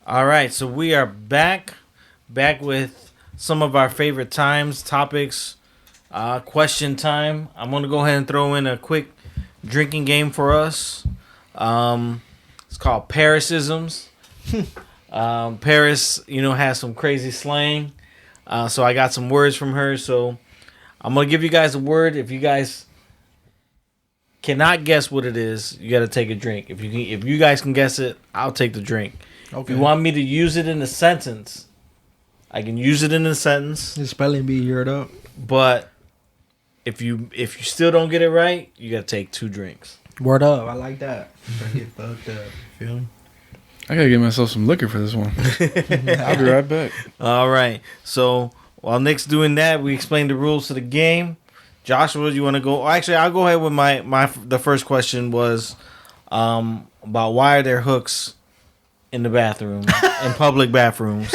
All right, so we are back with some of our favorite topics, question time. I'm gonna go ahead and throw in a quick drinking game for us. It's called Parisisms. Paris, has some crazy slang. So I got some words from her. So I'm gonna give you guys a word. If you guys cannot guess what it is, you got to take a drink. If you guys can guess it, I'll take the drink. Okay. If you want me to use it in a sentence, I can use it in a sentence. The spelling bee heard up. But if you still don't get it right, you got to take 2 drinks. Word up. I like that. Get fucked up. Feel me? I gotta get myself some liquor for this one. I'll be right back. All right. So while Nick's doing that, we explained the rules to the game. Joshua, you want to go? Actually, I'll go ahead with the first question was about why are there hooks in the bathroom, in public bathrooms?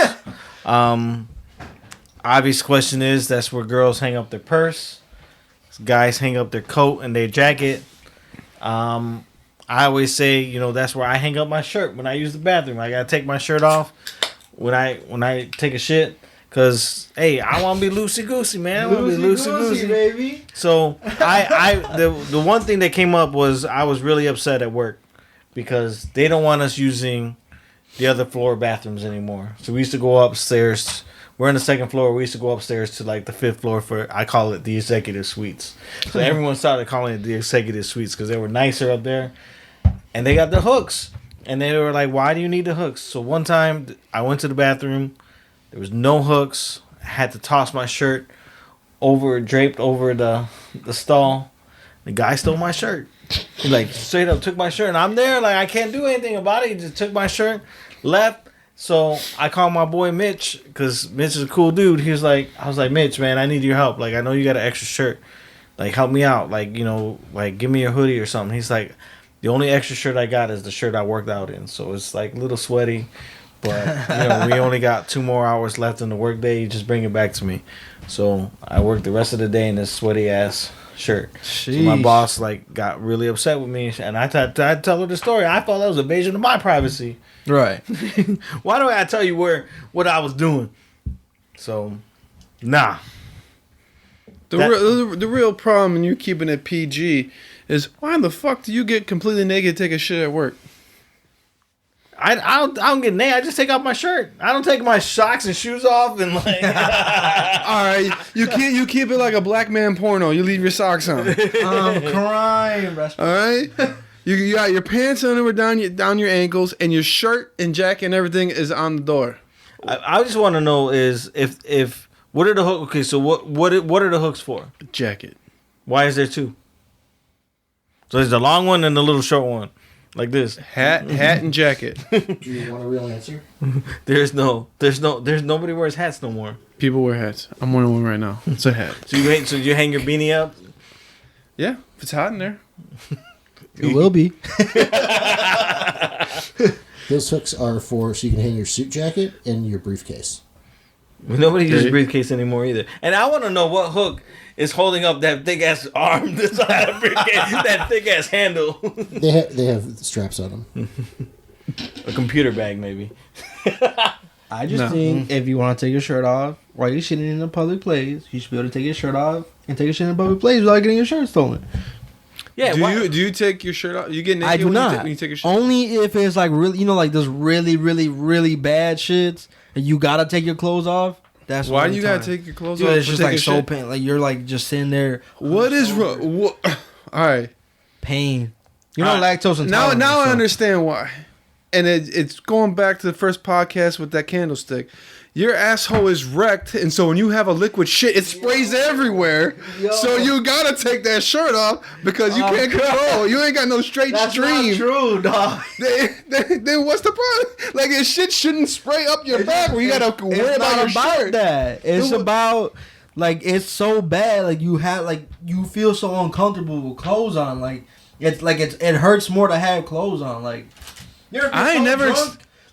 Obvious question is that's where girls hang up their purse, guys hang up their coat and their jacket. I always say, that's where I hang up my shirt when I use the bathroom. I gotta take my shirt off when I take a shit. Cause hey, I want to be loosey goosey, man. I want to be loosey goosey, baby. So the one thing that came up was I was really upset at work because they don't want us using the other floor bathrooms anymore. So we used to go upstairs. We're on the 2nd floor. We used to go upstairs to like the 5th floor for, I call it the executive suites. So everyone started calling it the executive suites because they were nicer up there, and they got the hooks. And they were like, "Why do you need the hooks?" So one time I went to the bathroom. There was no hooks. I had to toss my shirt draped over the stall. The guy stole my shirt. He straight up took my shirt. And I'm there I can't do anything about it. He just took my shirt, left. So I called my boy Mitch because Mitch is a cool dude. I was like, "Mitch, man, I need your help. I know you got an extra shirt. Help me out. Give me a hoodie or something." He's like, "The only extra shirt I got is the shirt I worked out in. So it's a little sweaty. But, we only got 2 more hours left in the workday. You just bring it back to me." So I worked the rest of the day in this sweaty ass shirt. So my boss got really upset with me, and I tell her the story. I thought that was invasion of my privacy. Right. Why do I tell you what I was doing? So, nah. The real problem in you keeping it PG is why the fuck do you get completely naked to take a shit at work? I don't get naked. I just take off my shirt. I don't take my socks and shoes off and All right, you keep it like a black man porno. You leave your socks on. I'm crying. All right. You got your pants underwear down your ankles, and your shirt and jacket and everything is on the door. I just want to know is if what are the hooks? Okay, so what are the hooks for? Jacket. Why is there 2? So there's the long one and the little short one. Like this. Hat and jacket. Do you want a real answer? There's nobody wears hats no more. People wear hats. I'm wearing one right now. It's a hat. So you hang your beanie up? Yeah, if it's hot in there. It will be. Those hooks are so you can hang your suit jacket and your briefcase. Nobody uses briefcase anymore either. And I want to know what hook is holding up that thick ass arm inside a briefcase, that thick ass handle. They have straps on them. A computer bag, maybe. I just think if you want to take your shirt off while you're shitting in a public place, you should be able to take your shirt off and take a shit in a public place without getting your shirt stolen. Yeah. Do you take your shirt off? You get naked I do not. when you take your shirt Only if it's really, those really, really, really bad shits and you gotta take your clothes off. That's why do you gotta take your clothes off? It's just so pain. You're just sitting there. What is wrong? All right. Pain. You're not lactose intolerant. Now I understand why. And it's going back to the first podcast with that candlestick. Your asshole is wrecked, and so when you have a liquid shit, it sprays everywhere. So you gotta take that shirt off because you can't control. You ain't got no straight stream. That's not true, dog. Then what's the problem? Your shit shouldn't spray up your back where you gotta worry about your shirt. That. It's about it's so bad. You feel so uncomfortable with clothes on. It hurts more to have clothes on. I ain't never.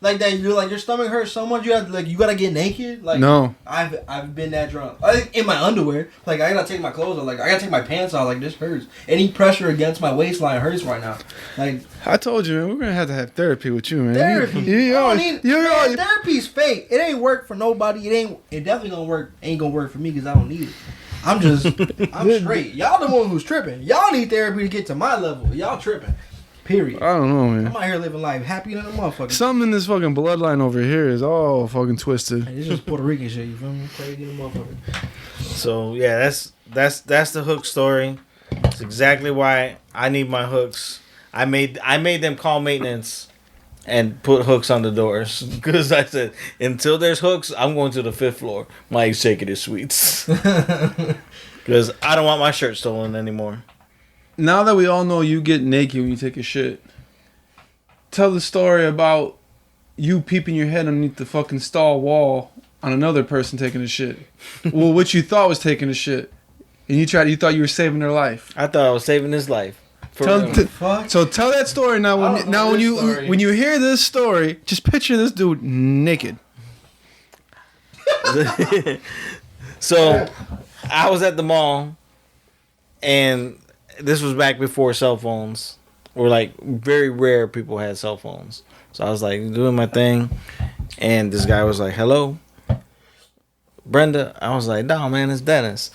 Like that, you're like your stomach hurts so much you have to, like you gotta get naked. Like No. I've been that drunk. Like in my underwear. Like I gotta take my clothes off. Like I gotta take my pants off. Like this hurts. Any pressure against my waistline hurts right now. Like I told you, man, we're gonna have to have therapy with you, man. therapy. You Therapy's fake. It ain't work for nobody. It definitely gonna work. Ain't gonna work for me because I don't need it. I'm straight. Y'all the one who's tripping. Y'all need therapy to get to my level. Y'all tripping. Period. I don't know, man. I'm out here living life happy than a motherfucker. Something in this fucking bloodline over here is all fucking twisted. Hey, this is Puerto Rican shit. You feel me? Crazy than a motherfucker. So yeah, that's the hook story. It's exactly why I need my hooks. I made them call maintenance and put hooks on the doors because I said until there's hooks, I'm going to the 5th floor. My executive suites because I don't want my shirt stolen anymore. Now that we all know you get naked when you take a shit, tell the story about you peeping your head underneath the fucking stall wall on another person taking a shit. Well, what you thought was taking a shit, and you thought you were saving their life. I thought I was saving his life. So tell that story now. When you hear this story, just picture this dude naked. So I was at the mall, and this was back before cell phones. Or like very rare people had cell phones. So I was like doing my thing, and this guy was like, "Hello, Brenda." I was like, "No, man, it's Dennis."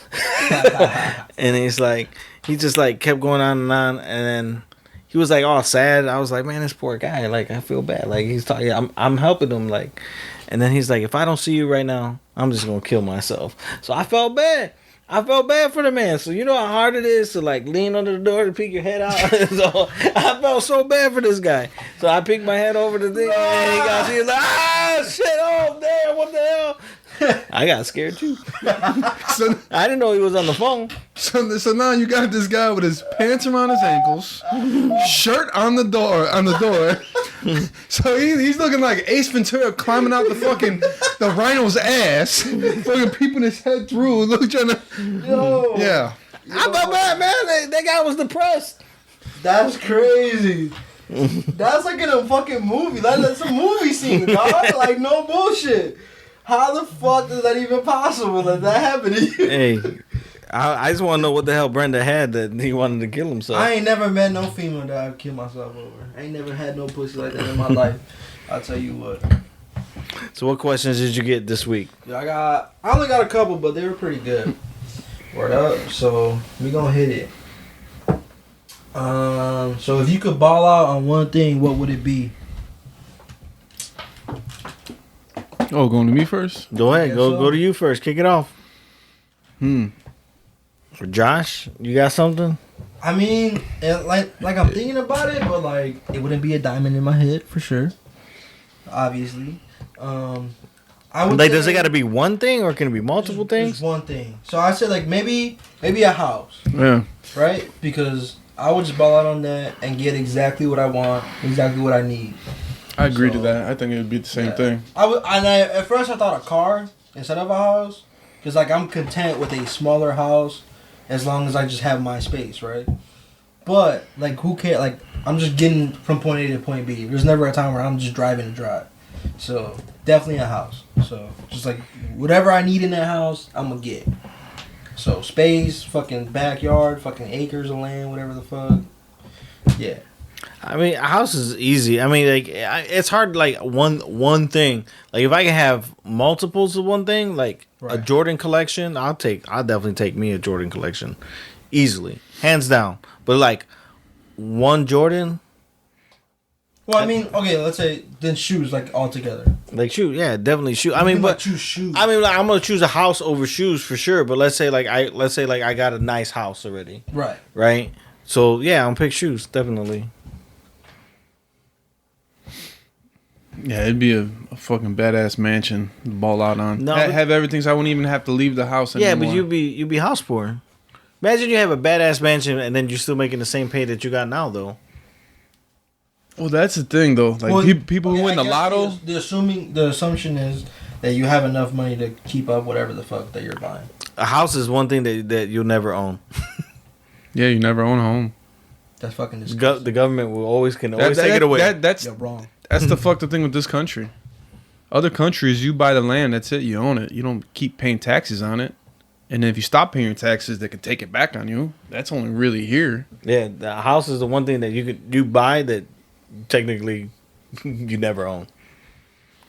And he just like kept going on, and then he was like all sad. I was like, "Man, this poor guy. Like, I feel bad. Like he's talking. I'm helping him. Like." And then he's like, "If I don't see you right now, I'm just gonna kill myself." So I felt bad. I felt bad for the man. So you know how hard it is to like lean under the door to peek your head out. So I felt so bad for this guy. So I peeked my head over the thing, and he was like, shit, oh damn, what the hell? I got scared too. So I didn't know he was on the phone. So now you got this guy with his pants around his ankles, shirt on the door. So he's looking like Ace Ventura climbing out the rhino's ass, fucking peeping his head through, trying to. Yo. Yeah. I felt bad, man. That guy was depressed. That's crazy. That's like in a fucking movie. That's a movie scene, dog. Like no bullshit. How the fuck is that even possible that happened to you? Hey, I just want to know what the hell Brenda had that he wanted to kill himself. I ain't never met no female that I'd kill myself over. I ain't never had no pussy like that in my life. I'll tell you what. So what questions did you get this week? Yeah, I only got a couple, but they were pretty good. Word up. So we gonna hit it. So if you could ball out on one thing, what would it be? Oh, going to me first? Go ahead. Go to you first. Kick it off. For Josh, you got something? I mean, like I'm thinking about it, but like it wouldn't be a diamond in my head for sure. Obviously, I would. Like, does it got to be one thing, or can it be multiple things? Just one thing. So I said like maybe a house. Yeah. Right, because I would just ball out on that and get exactly what I want, exactly what I need. I agree to that. I think it would be the same thing. At first I thought a car instead of a house, because like I'm content with a smaller house as long as I just have my space, right? But like who cares? Like I'm just getting from point A to point B. There's never a time where I'm just driving to drive. So definitely a house. So just like whatever I need in that house, I'm gonna get. So space, fucking backyard, fucking acres of land, whatever the fuck. Yeah. I mean, a house is easy. I mean, like it's hard. Like one thing. Like if I can have multiples of one thing, like a Jordan collection, I'll definitely take me a Jordan collection, easily, hands down. But like one Jordan. Well, I mean, okay, let's say then shoes like all together. Like shoes, yeah, definitely shoes. I mean, but choose shoes. I mean, like, I'm gonna choose a house over shoes for sure. But let's say I got a nice house already. Right. So yeah, I'm gonna pick shoes definitely. Yeah, it'd be a fucking badass mansion to ball out on. No, have everything so I wouldn't even have to leave the house anymore. Yeah, but you'd be house poor. Imagine you have a badass mansion and then you're still making the same pay that you got now, though. Well, that's the thing, though. Like people who win the lotto. The assumption is that you have enough money to keep up whatever the fuck that you're buying. A house is one thing that you'll never own. Yeah, you never own a home. That's fucking disgusting. The government can always take it away. That's You're wrong. That's the fucked up thing with this country. Other countries, you buy the land, that's it, you own it. You don't keep paying taxes on it. And then if you stop paying your taxes, they can take it back on you. That's only really here. Yeah, the house is the one thing that you buy that technically you never own,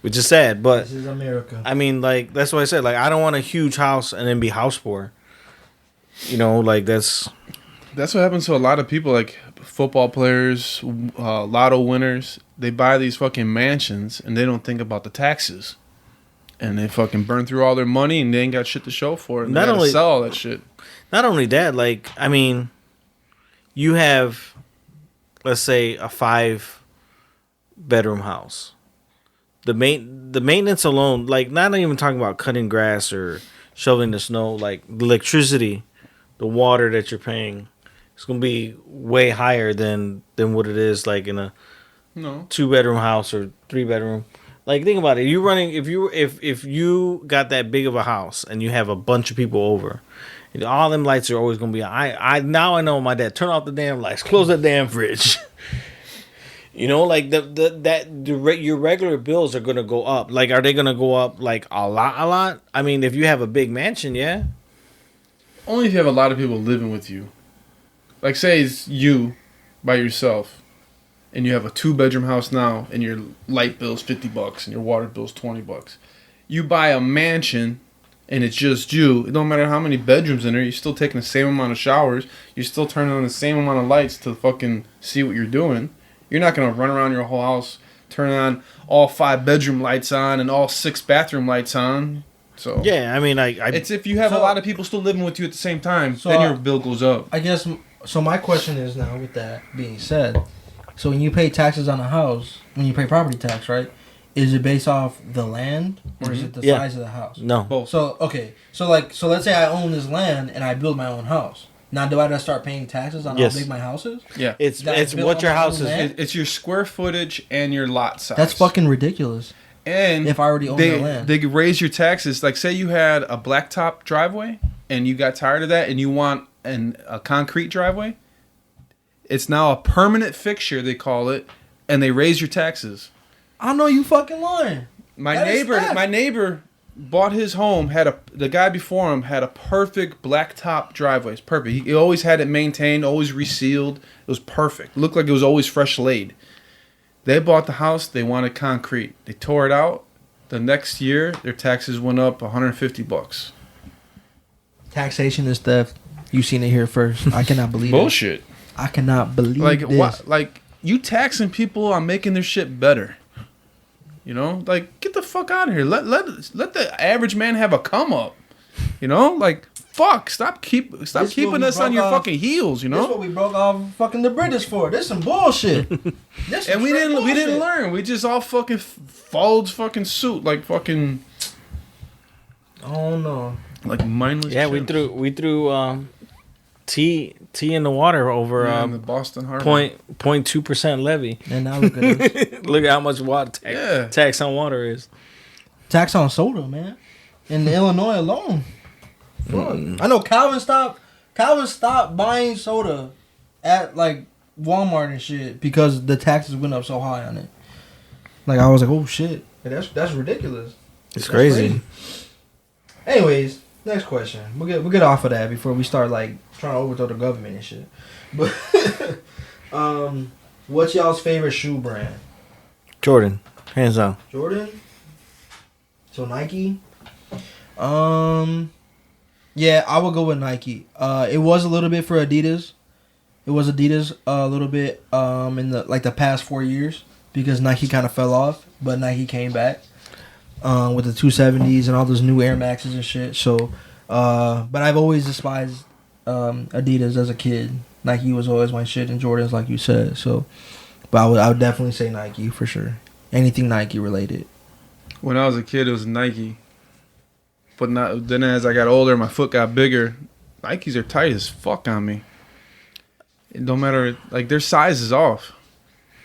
which is sad. But This is America. I mean, like that's what I said. Like I don't want a huge house and then be house poor. You know, like that's what happens to a lot of people, like football players, lotto winners. They buy these fucking mansions and they don't think about the taxes. And they fucking burn through all their money and they ain't got shit to show for it. And they gotta sell all that shit. Not only that, like, I mean, you have, let's say, a 5-bedroom house. The maintenance alone, like, not even talking about cutting grass or shoveling the snow, like, the electricity, the water that you're paying, it's going to be way higher than what it is, like, in a 2-bedroom house or 3-bedroom. Like, think about it. You running if you got that big of a house and you have a bunch of people over, all them lights are always gonna be on. I know my dad. Turn off the damn lights. Close that damn fridge. You know, like your regular bills are gonna go up. Like, are they gonna go up like a lot? I mean, if you have a big mansion, yeah. Only if you have a lot of people living with you. Like, say it's you by yourself. And you have a 2-bedroom house now, and your light bill's $50, and your water bill's $20. You buy a mansion, and it's just you. It don't matter how many bedrooms in there. You're still taking the same amount of showers. You're still turning on the same amount of lights to fucking see what you're doing. You're not gonna run around your whole house, turn on all 5-bedroom lights on and all 6-bathroom lights on. So yeah, I mean, it's if you have a lot of people still living with you at the same time, so then your bill goes up. I guess. So my question is now, with that being said. So when you pay taxes on a house, when you pay property tax, right? Is it based off the land or is it the size of the house? No. Both. So okay. So let's say I own this land and I build my own house. Now do I just start paying taxes on how big my house is? Yeah. It's what your house is. It's your square footage and your lot size. That's fucking ridiculous. And if I already own the land, they could raise your taxes. Like, say you had a blacktop driveway and you got tired of that and you want a concrete driveway. It's now a permanent fixture, they call it, and they raise your taxes. I know you fucking lying. My neighbor bought his home. The guy before him had a perfect blacktop driveway. It's perfect. He always had it maintained, always resealed. It was perfect. Looked like it was always fresh laid. They bought the house. They wanted concrete. They tore it out. The next year, their taxes went up $150. Taxation is theft. You seen it here first. I cannot believe Bullshit. it. I cannot believe this. What? Like, you taxing people on making their shit better. You know, like, get the fuck out of here. Let the average man have a come up. You know, like, fuck. Stop keeping us on your fucking heels. You know. That's what we broke off fucking the British for. This some bullshit. And we didn't learn. We just all fucking followed fucking suit like fucking. Oh no. Like mindless. Yeah, chips. we threw tea in the water over the Boston Harbor 0.2% levy. And now look at this. Look at how much water tax on water is. Tax on soda, man. In Illinois alone. I know Calvin stopped buying soda at like Walmart and shit because the taxes went up so high on it. Like, I was like, oh shit, that's ridiculous. It's crazy. Anyways, next question. We'll get off of that before we start like trying to overthrow the government and shit. But what's y'all's favorite shoe brand? Jordan, hands down. Jordan. So Nike. Yeah, I would go with Nike. It was a little bit for Adidas. It was Adidas a little bit in the past 4 years because Nike kind of fell off, but Nike came back with the 270s and all those new Air Maxes and shit. So, but I've always despised Adidas as a kid. Nike was always my shit, and Jordans, like you said. So, but I would definitely say Nike for sure. Anything Nike related. When I was a kid, it was Nike. But then as I got older, my foot got bigger. Nikes are tight as fuck on me. It don't matter, like, their size is off.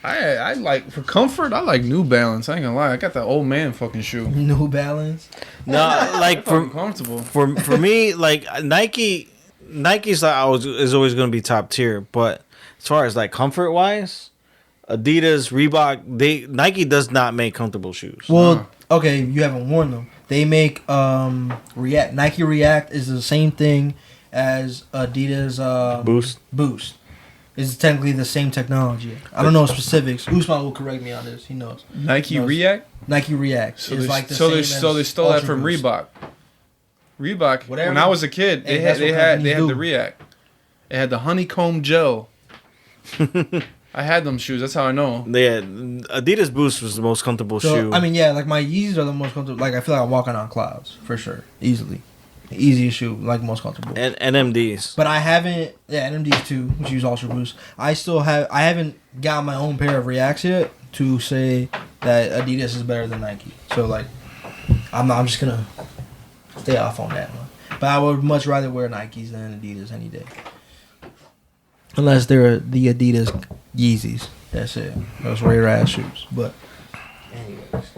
I like, for comfort, I like New Balance. I ain't gonna lie, I got that old man fucking shoe. New Balance. No, like for comfortable. For me, like Nike's like is always gonna be top tier. But as far as like comfort wise, Adidas, Reebok, Nike does not make comfortable shoes. Well, okay, you haven't worn them. They make React. Nike React is the same thing as Adidas Boost. It's technically the same technology. I don't know specifics. Usman will correct me on this. He knows. Nike React. Nike React. So is they, like the so same they as so they stole that Ultra from Boost. Reebok. Reebok. Whatever. When I was a kid, Hey, they that's what had companies the do. React. It had the honeycomb gel. I had them shoes. That's how I know. Yeah, Adidas Boost was the most comfortable So shoe. I mean, yeah, like my Yeezys are the most comfortable. Like I feel like I'm walking on clouds for sure, easily. Easiest shoe, like most comfortable. and NMDs. But I haven't, NMDs too, which use Ultra Boost. I haven't got my own pair of Reacts yet to say that Adidas is better than Nike. So like, I'm just gonna stay off on that one. But I would much rather wear Nikes than Adidas any day. Unless they're the Adidas Yeezys. That's it. Those rare ass shoes. But anyways.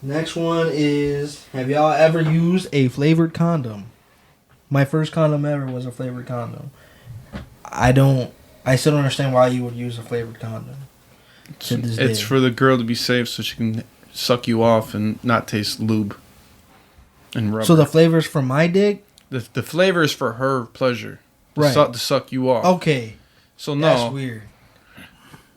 Next one is, have y'all ever used a flavored condom? My first condom ever was a flavored condom. I still don't understand why you would use a flavored condom. To this It's day. for the girl to be safe, so she can suck you off and not taste lube and rubber. So the flavors for my dick? the flavor is for her pleasure, Right. to suck you off. Okay. So That's no, weird.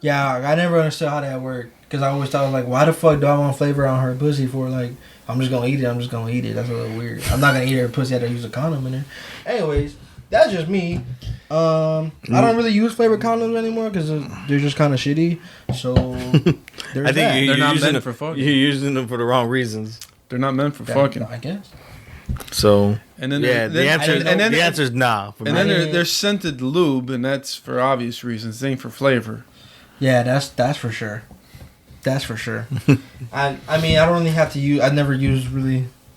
Yeah, I never understood how that worked. Because I always thought, like, why the fuck do I want flavor on her pussy for? Like, I'm just going to eat it. That's a little weird. I'm not going to eat her pussy after I use a condom in there. Anyways, that's just me. I don't really use flavored condoms anymore because they're just kind of shitty. So, there's I think that. you're not using meant it for fucking. You're using them for the wrong reasons. they're not meant for fucking. I guess. So And then yeah, the answer then the answer is nah. For and me. then there's scented lube, and that's for obvious reasons. It ain't for flavor. Yeah, that's for sure. That's for sure. I mean, I don't really have to use. I never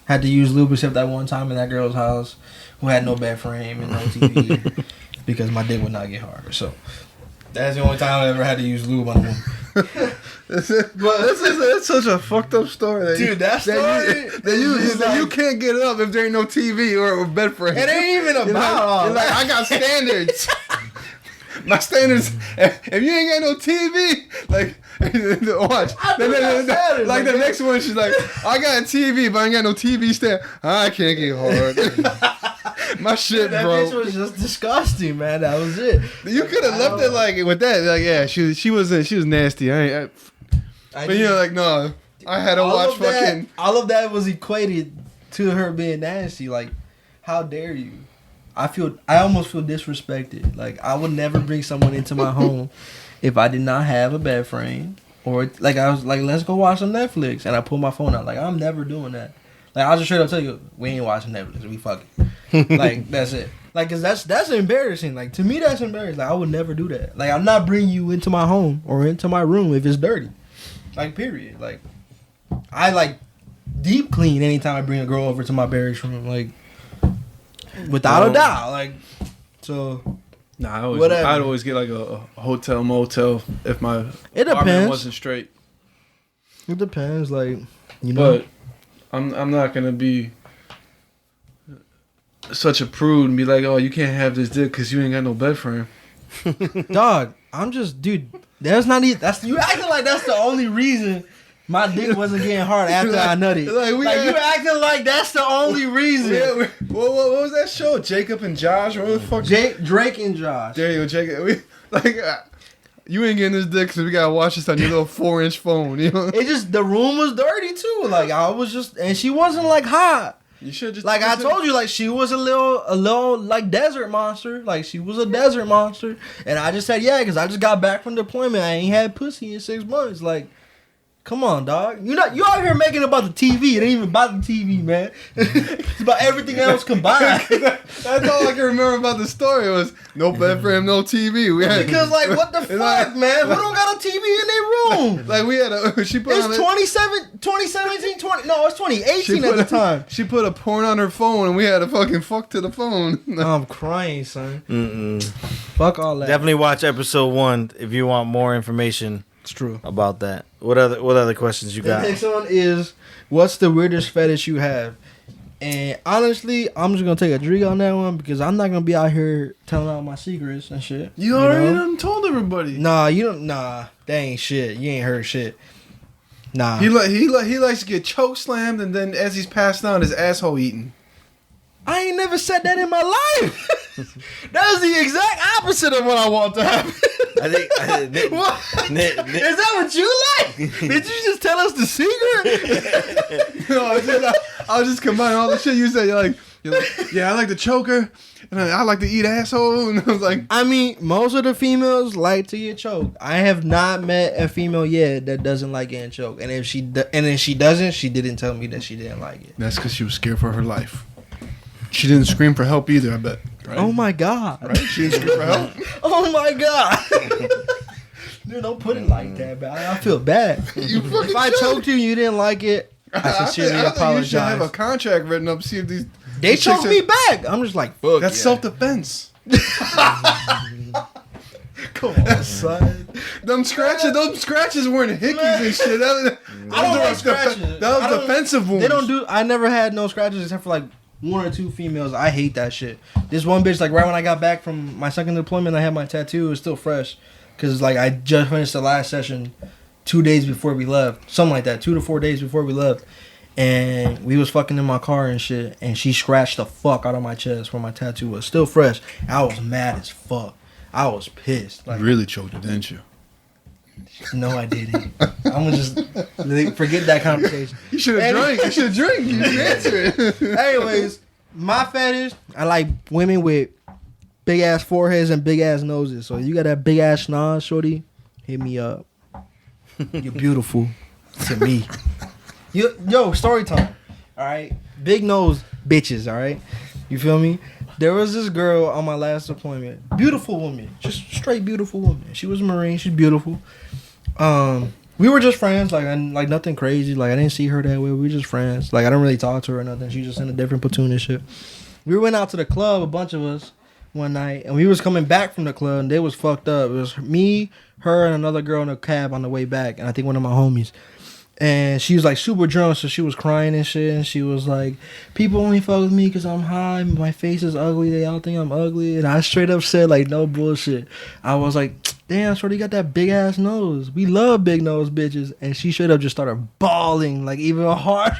had to use lube except that one time in that girl's house who had no bed frame and no TV because my dick would not get hard. So that's the only time I ever had to use lube on a woman. That's such a fucked up story. That Dude, that story that you can't get up if there ain't no TV or bed frame. It ain't even about all You're like, that. I got standards. My standards. If you ain't got no TV, like watch. I do got standards, Like the okay? next one, she's like, I got a TV, but I ain't got no TV stand. I can't get hard. My shit, That bro. bitch was just disgusting, man. That was it. You could have left it like with that. Like, yeah, she was nasty. But you know, like, no, I had to watch fucking. All of that was equated to her being nasty. Like, how dare you? I almost feel disrespected. Like, I would never bring someone into my home if I did not have a bed frame. Or, like, I was like, let's go watch some Netflix. And I pull my phone out. Like, I'm never doing that. Like, I'll just straight up tell you, we ain't watching Netflix. We fucking. Like, that's it. Like, cause that's embarrassing. Like, to me, that's embarrassing. Like, I would never do that. Like, I'm not bringing you into my home or into my room if it's dirty. Like, period. Like, I, like, deep clean anytime I bring a girl over to my barracks room. Like, without a doubt. Like, so. Nah, Whatever. I'd always get like a hotel motel if my It apartment depends. wasn't straight. It depends. Like, you know. But I'm not gonna be such a prude and be like, oh, you can't have this dick because you ain't got no bed frame. Dog, I'm just, dude. That's not even. That's you acting like that's the only reason my dick wasn't getting hard after Like- I nutted. like, we Like, had- you acting like that's the only reason. What was that show? Jacob and Josh? What the fuck? Drake and Josh. There you go, Jacob. You ain't getting this dick because we gotta watch this on your little 4-inch phone. You know, It just, the room was dirty too. Like, I was just, and she wasn't like hot. you should just Like, I told you, like, she was a little like desert monster. Like, she was a desert monster. And I just said, yeah, because I just got back from deployment. I ain't had pussy in 6 months. Like, come on, dog. You out here making it about the TV. It ain't even about the TV, man. It's about everything else combined. That's all I can remember about the story was no bed frame, no TV. We had Because, like, what the fuck, like- man? Who don't got a TV in their room? Like we had she put It's on it. 2017, 20. No, it's 2018 at the time. She put a porn on her phone and we had to fucking fuck to the phone. I'm crying, son. Fuck all that. Definitely watch episode 1 if you want more information It's true. about that. What other questions you The got? next one is, what's the weirdest fetish you have? And honestly, I'm just gonna take a drink on that one because I'm not gonna be out here telling all my secrets and shit. You already know? done told everybody. Nah, you don't. Nah, that ain't shit. You ain't heard shit. Nah. He likes to get choke slammed, and then as he's passed out, his asshole eaten. I ain't never said that in my life. That's the exact opposite of what I want to happen. I think What? Is that what you like? Did you just tell us the secret? No, I was just combining all the shit you said. You're like, yeah, I like to choke her, and I like to eat asshole, and I was like, I mean, most of the females like to get choked. I have not met a female yet that doesn't like getting choked, and if she doesn't, she didn't tell me that she didn't like it. that's because she was scared for her life. She didn't scream for help either, I bet. Right? Oh my god! Right? She didn't scream for help. Oh my god! Dude, don't put it like that, man. I feel bad. If I choked you, you didn't like it. I sincerely I think you should have a apologize. contract written up. See if these They chicks choked me back. I'm just like, fuck. That's yeah. self-defense. Come on, son. Them scratches weren't hickeys and shit. I don't like scratches. That was defensive wounds. They don't do. I never had no scratches except for like one or two females. I hate that shit. This one bitch, like right when I got back from my second deployment, I had my tattoo. It was still fresh because like I just finished the last session 2 days before we left, something like that, 2 to 4 days before we left. And we was fucking in my car and shit, and she scratched the fuck out of my chest where my tattoo was still fresh. I was mad as fuck. I was pissed. Like, You really choked her, didn't you? no, I didn't. I'm gonna just forget that conversation. You should have drank. You should have drank. You didn't answer it. Anyways, my fetish, I like women with big ass foreheads and big ass noses. So you got that big ass schnoz, shorty, hit me up. You're beautiful to me. Yo, story time. All right, big nose bitches. All right, you feel me? There was this girl on my last deployment. Beautiful woman, just straight beautiful woman. She was a Marine. She's beautiful. We were just friends. Like nothing crazy. Like I didn't see her that way. We were just friends. Like I don't really talk to her or nothing. She just in a different platoon and shit. We went out to the club, a bunch of us, one night, and we was coming back from the club, and they was fucked up. It was me, her, and another girl in a cab on the way back, and I think one of my homies. And she was like super drunk, so she was crying and shit. And she was like, "People only fuck with me because I'm high. My face is ugly. They all think I'm ugly." And I straight up said, like, no bullshit. I was like, "Damn, shorty got that big ass nose. We love big nose bitches." And she straight up just started bawling, like even harder.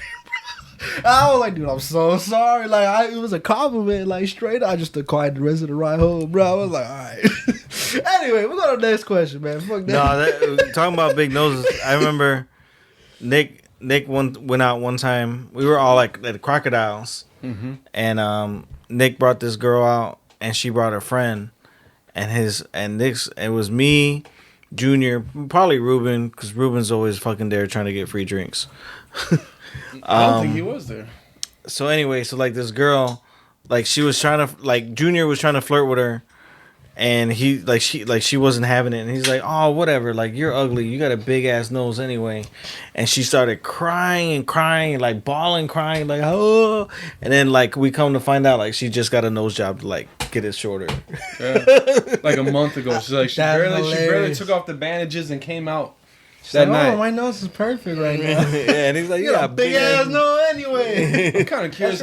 I was like, "Dude, I'm so sorry." Like, it was a compliment. Like, straight up, I just stood quiet the rest of the ride home, bro. I was like, all right. Anyway, we're going to the next question, man. Fuck that. No, talking about big noses. I remember Nick went out one time. We were all like at Crocodiles, and Nick brought this girl out, and she brought her friend, and Nick's. It was me, Junior, probably Ruben, because Ruben's always fucking there trying to get free drinks. I don't think he was there. So anyway, so like this girl, like she was trying to, like Junior was trying to flirt with her, and she wasn't having it, and he's like, "Oh, whatever, like you're ugly, you got a big ass nose anyway," and she started crying, like bawling, crying, like oh, and then like we come to find out like she just got a nose job to like get it shorter. Yeah. Like a month ago, she's like she barely took off the bandages and came out. That night. Oh, my nose is perfect right now. Yeah, and he's like, You got a big ass nose anyway. I'm kind of curious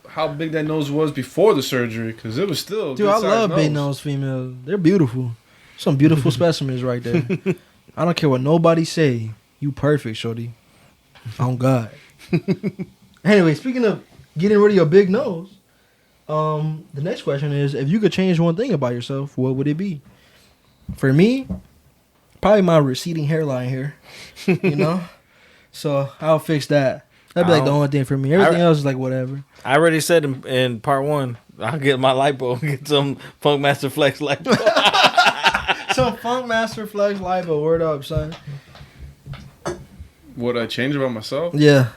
how big that nose was before the surgery, because it was still. Dude, I love big nose females. They're beautiful. Some beautiful specimens right there. I don't care what nobody say. You perfect, shorty. On God. Anyway, speaking of getting rid of your big nose, the next question is, if you could change one thing about yourself, what would it be? For me, probably my receding hairline here, you know? So I'll fix that. That'd be like the only thing for me. Everything else is like whatever. I already said in part 1, I'll get my lipo, get some Funk Master Flex lipo. Some Funk Master Flex lipo. Word up, son. What I change about myself? Yeah.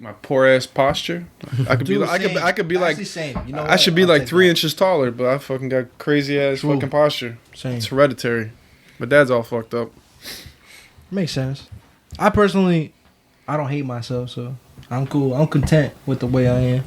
My poor ass posture. I could Dude, be like, I could be like, actually, same. You know I what? should be I'll like take 3 that. inches taller, but I fucking got crazy ass True. fucking posture. Same. It's hereditary. My dad's all fucked up. Makes sense. I personally, I don't hate myself, so I'm cool. I'm content with the way I am.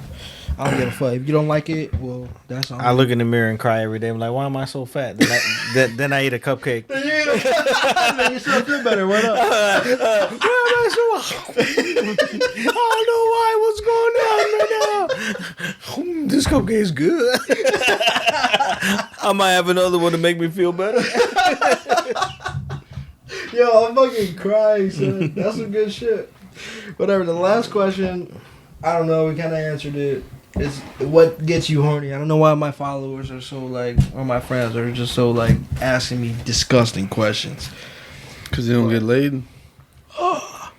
I don't give a fuck. If you don't like it, well, that's all. I look in the mirror and cry every day. I'm like, why am I so fat? Then I eat a cupcake. Make yourself feel better. What up? Why am I so don't know why. What's going on right now? This cupcake is good. I might have another one to make me feel better. Yo, I'm fucking crying, son. That's some good shit. Whatever. The last question, I don't know. We kind of answered it. It's what gets you horny. I don't know why my followers are so like, or my friends are just so like asking me disgusting questions. Because they don't get laid.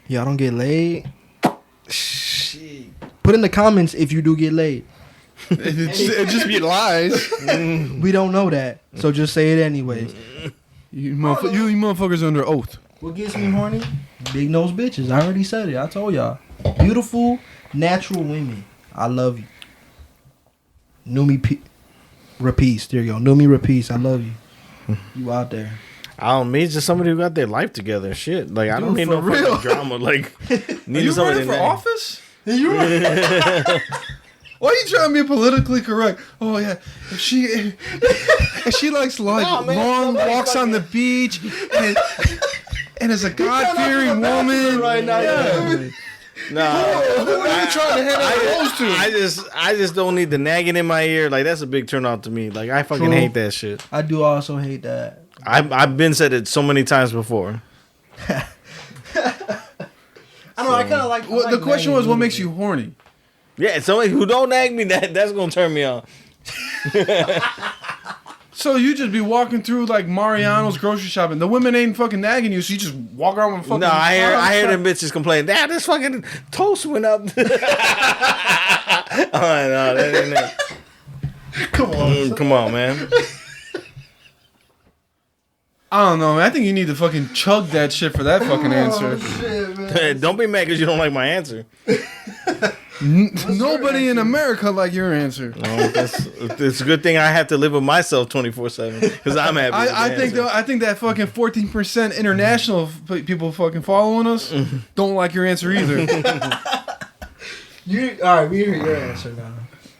Y'all don't get laid. Shit. Put in the comments if you do get laid. It just be lies. We don't know that, so just say it anyway. You motherfuckers are under oath. What gets me horny? Big nose bitches. I already said it. I told y'all. Beautiful, natural women. I love you. Rapice. There you go. Numi Rapice. I love you. You out there. I don't mean, it's just somebody who got their life together. Shit, like I don't need no for real. fucking drama. Like, Are you running for office? You Why are you trying to be politically correct? Oh yeah, if she likes like long walks on the beach and is a God-fearing woman right now. Yeah. No, Who are you trying to hand out those to? I just don't need the nagging in my ear. Like that's a big turn off to me. Like I fucking True. hate that shit. I do also hate that. I've been said it so many times before. I don't know. I kind of like. Well, the question was, what makes you horny? Yeah, somebody who don't nag me, that's gonna turn me on. So you just be walking through like Mariano's grocery shopping. The women ain't fucking nagging you, so you just walk around with fucking. No, I hear them bitches complain. Damn, this fucking toast went up. Oh no, that ain't it. Come on, man. I don't know, man. I think you need to fucking chug that shit for that fucking answer. Shit, man. Don't be mad because you don't like my answer. Nobody in America like your answer. No, it's a good thing I have to live with myself 24/7 because I'm happy. I think that fucking 14% international people fucking following us don't like your answer either. All right, we hear your answer now.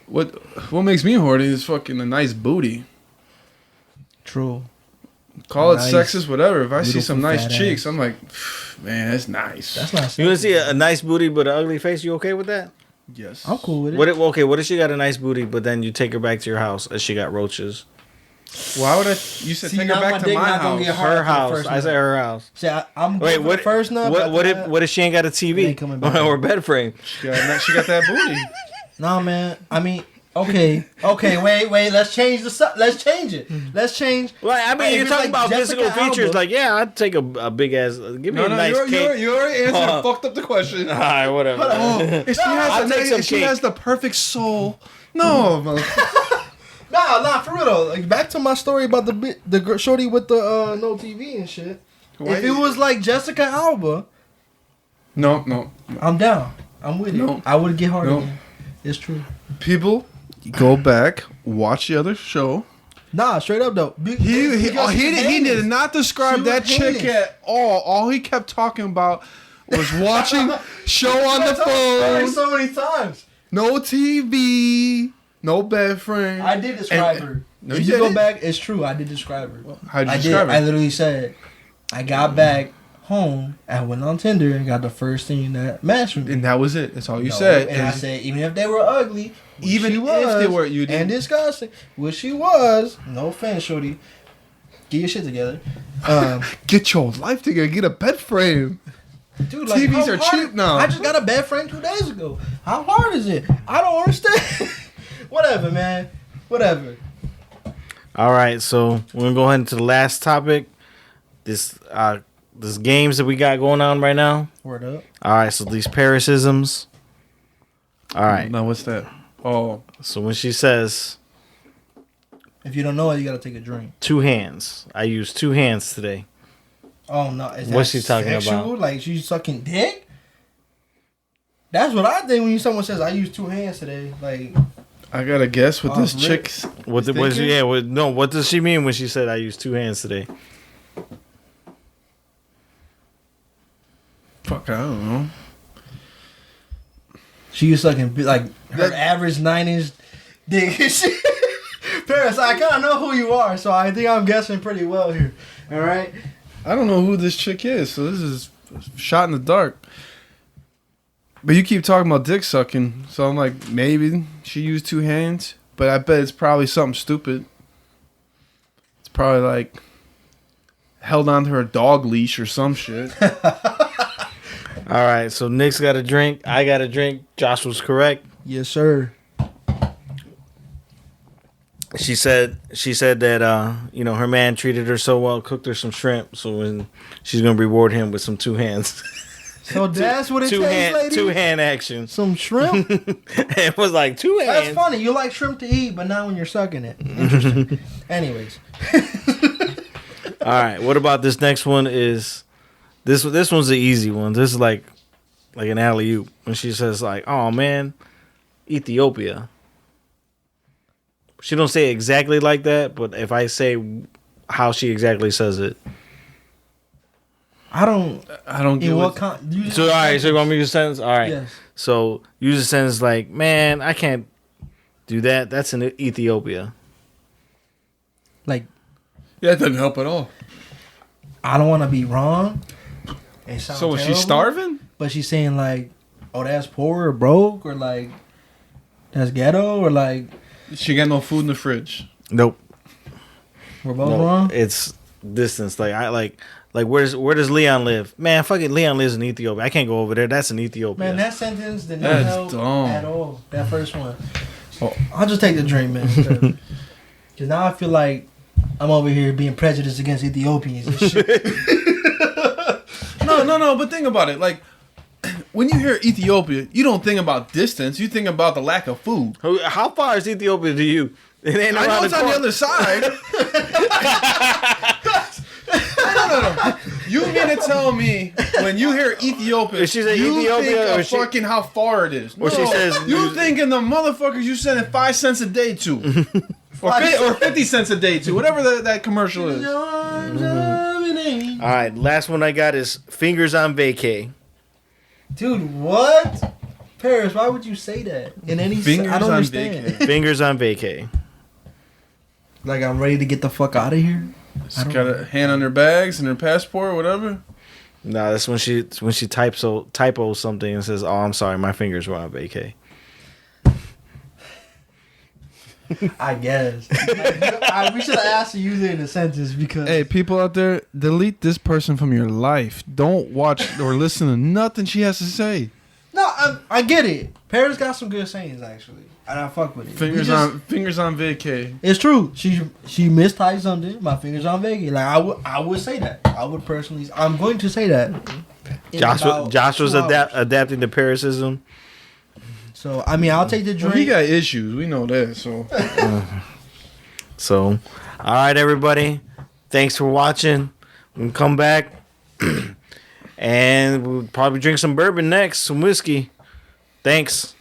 What makes me horny is fucking a nice booty. True. Call Nice, it sexist, whatever. If I see beautiful some nice fat cheeks, I'm like, man, that's nice. That's not. You want to see a nice booty but an ugly face? You okay with that? Yes. I'm cool with it. What if she got a nice booty but then you take her back to your house and she got roaches? Why would I? You said See, take her now back my to dick my not gonna house. get hard. Her house. first I said nut. her house. See, I'm Wait, what? First nut. What if she ain't got a It TV ain't coming back. or a bed frame? She got that booty. Nah, man. I mean, okay. Wait. Let's change Let's change it. Let's change. Well, I mean, Hey, you're if talking it's like about physical Jessica features. Alba. Like, yeah, I'd take a big ass. Give me a nice cake. You already answered and fucked up the question. All right, whatever. Oh, if I'll take some she cake. has the perfect soul. No, Nah, for real though. Like back to my story about the shorty with the no TV and shit. If it was like Jessica Alba, no. I'm down. I'm with No. it. I would get hard No. again. It's true. People, go back, watch the other show. Nah, straight up though. He did not describe She that was chick heinous. at all. All he kept talking about was watching show on the phone, so many times. no TV, no bed frame. I did describe her. No, if you you go didn't. back, it's true. I did describe her. How'd you I describe did. I her? literally said, I got back home. I went on Tinder and got the first thing that matched with me. And that was it. That's all you No, said. And I said, even if they were ugly, which Even she if was, they were, you and didn't. disgusting, which she was. No offense, shorty. Get your shit together, Get your life together. Get a bed frame. dude. Like, TVs how are hard- cheap now. I just got a bed frame 2 days ago. How hard is it? I don't understand. Whatever, man. Whatever. All right, so we're gonna go ahead into the last topic. This games that we got going on right now. Word up. All right, so these Parisisms. All right, Now what's that? Oh, so when she says If you don't know it, you gotta take a drink. 2 hands, I used 2 hands today. Oh no! Is What's that she talking sexual? about? Like she's sucking dick? That's what I think when someone says I used 2 hands today. Like I gotta guess what this Rip. chick's. What does she mean when she said I used 2 hands today? Fuck, I don't know. she was sucking like her average 9-inch dick and shit. Paris, I kind of know who you are, so I think I'm guessing pretty well here. All right. I don't know who this chick is, so this is a shot in the dark. But you keep talking about dick sucking, so I'm like, maybe she used 2 hands, but I bet it's probably something stupid. It's probably like held onto her dog leash or some shit. All right, so Nick's got a drink. I got a drink. Josh was correct. Yes, sir. She said that her man treated her so well, cooked her some shrimp, so when she's gonna reward him with some 2 hands. So that's what it takes, lady? 2 hand action. Some shrimp? It was like 2 hands. That's funny. You like shrimp to eat, but not when you're sucking it. Interesting. Anyways. All right, what about this next one? Is this one's the easy one. This is like an alley-oop. When she says like, oh man, Ethiopia. She don't say it exactly like that, but if I say how she exactly says it. I don't get what. So all right, so you want me to use a sentence? All right. Yes. So use a sentence like, man, I can't do that. That's in Ethiopia. Like, Yeah, that doesn't help at all. I don't want to be wrong. And sound So is she terrible, starving? But she's saying like, oh, that's poor or broke, or like, that's ghetto, or like, She got no food in the fridge. Nope. we're both wrong. It's distance. Like where does Leon live? Man, fucking Leon lives in Ethiopia. I can't go over there. That's in Ethiopia. Man, that sentence did not That's help dumb. at all. That first one. Oh, I'll just take the drink, man. Because now I feel like I'm over here being prejudiced against Ethiopians and shit. No, but think about it. Like, when you hear Ethiopia, you don't think about distance. You think about the lack of food. How far is Ethiopia to you? It ain't I know around it's on the other side. No. You mean to tell me when you hear Ethiopia, If she said you Ethiopia, think or of she- fucking how far it is? or she says- you thinking the motherfuckers you sending 5 cents a day to, or 50 cents a day to, whatever that commercial is. All right, last one I got is fingers on vacay. Dude, what? Paris, why would you say that? In any Fingers I don't on understand. Fingers on vacay. Like, I'm ready to get the fuck out of here? She's got a hand on their bags and their passport, whatever. No, that's when she typos something and says, "Oh, I'm sorry, my fingers were on vacay." I guess. Like, we should have asked to use it in a sentence because... Hey, people out there, delete this person from your life. Don't watch or listen to nothing she has to say. No, I get it. Paris got some good sayings, actually. And I fuck with it. Fingers on vacay. It's true. She mistyped something. My fingers on vacay. Like, I would say that. I would personally... I'm going to say that. Josh was 2 hours. adapting to Parisism. So, I mean, I'll take the drink. Well, he got issues. We know that, so... So, all right, everybody. Thanks for watching. We'll come back. And we'll probably drink some bourbon next. Some whiskey. Thanks.